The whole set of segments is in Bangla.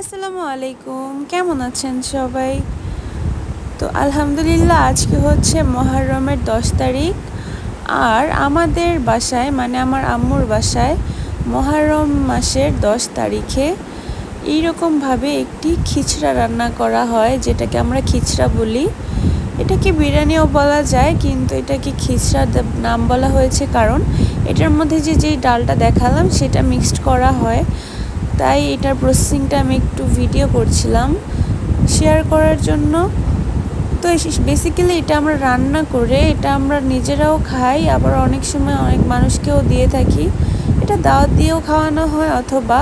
আসসালামু আলাইকুম, কেমন আছেন সবাই? তো আলহামদুলিল্লাহ, আজকে হচ্ছে মহররমের 10 তারিখ। আর আমাদের বাসায় মানে আমার আম্মুর বাসায় মহররম মাসের 10 তারিখে এইরকমভাবে একটি খিচড়া রান্না করা হয়, যেটাকে আমরা খিচড়া বলি। এটাকে বিরিয়ানিও বলা যায়, কিন্তু এটাকে খিচড়া নাম বলা হয়েছে কারণ এটার মধ্যে যেই ডালটা দেখালাম সেটা মিক্সড করা হয়। তাই এটার প্রসেসিংটা আমি একটু ভিডিও করছিলাম শেয়ার করার জন্য। তো বেসিক্যালি এটা আমরা রান্না করে এটা আমরা নিজেরাও খাই, আবার অনেক সময় অনেক মানুষকেও দিয়ে থাকি। এটা দাওয়াত দিয়েও খাওয়ানো হয়, অথবা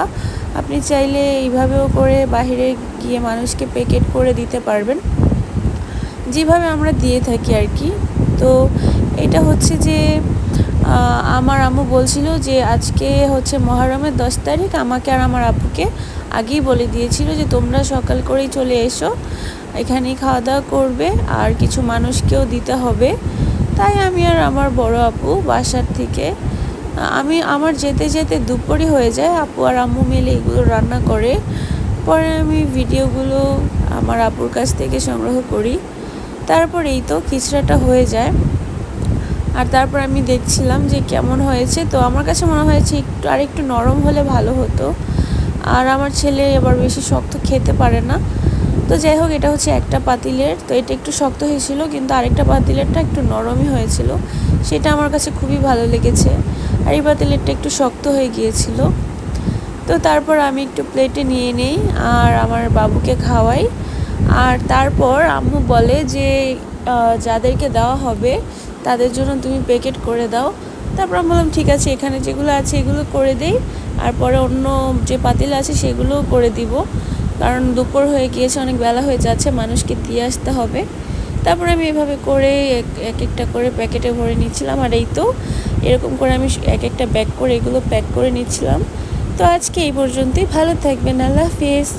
আপনি চাইলে এইভাবেও করে বাইরে গিয়ে মানুষকে প্যাকেট করে দিতে পারবেন, যেভাবে আমরা দিয়ে থাকি আর কি। তো এটা হচ্ছে যে আমার আম্মু বলছিল যে আজকে হচ্ছে মহররমের 10 তারিখ, আমাকে আর আমার আব্বুকে আগেই বলে দিয়েছিল যে তোমরা সকাল করেই চলে এসো, এখানেই খাওয়া দাওয়া করবে আর কিছু মানুষকেও দিতে হবে। তাই আমি আর আমার বড় আপু বাসার থেকে আমার যেতে যেতে দুপুরই হয়ে যায়। আপু আর আম্মু মিলে এগুলো রান্না করে, পরে আমি ভিডিওগুলো আমার আপুর কাছ থেকে সংগ্রহ করি। তারপর এই তো খিচড়াটা হয়ে যায়। আর তারপর আমি দেখছিলাম যে কেমন হয়েছে। তো আমার কাছে মনে হয়েছে আরেকটু নরম হলে ভালো হতো। আর আমার ছেলে এবার বেশি শক্ত খেতে পারে না। তো যাই হোক, এটা হচ্ছে একটা পাতিলের, তো এটা একটু শক্ত হয়েছিল, কিন্তু আরেকটা পাতিলেরটা একটু নরমই হয়েছিল। সেটা আমার কাছে খুবই ভালো লেগেছে। আর এই পাতিলেরটা একটু শক্ত হয়ে গিয়েছিল। তো তারপর আমি একটু প্লেটে নিয়ে নেই আর আমার বাবুকে খাওয়াই। আর তারপর আম্মু বলে যে যাদেরকে দেওয়া হবে তাদের জন্য তুমি প্যাকেট করে দাও। তারপর আমি বললাম ঠিক আছে, এখানে যেগুলো আছে এগুলো করে দেই, আর পরে অন্য যে পাতিল আছে সেগুলোও করে দিব, কারণ দুপুর হয়ে গিয়েছে, অনেক বেলা হয়ে যাচ্ছে, মানুষকে দিয়ে আসতে হবে। তারপরে আমি এভাবে করে এক একটা করে প্যাকেটে ভরে নিচ্ছিলাম। আর এই তো এরকম করে আমি এক একটা ব্যাগ করে এগুলো প্যাক করে নিচ্ছিলাম। তো আজকে এই পর্যন্তই, ভালো থাকবেন, আল্লাহ হাফেজ।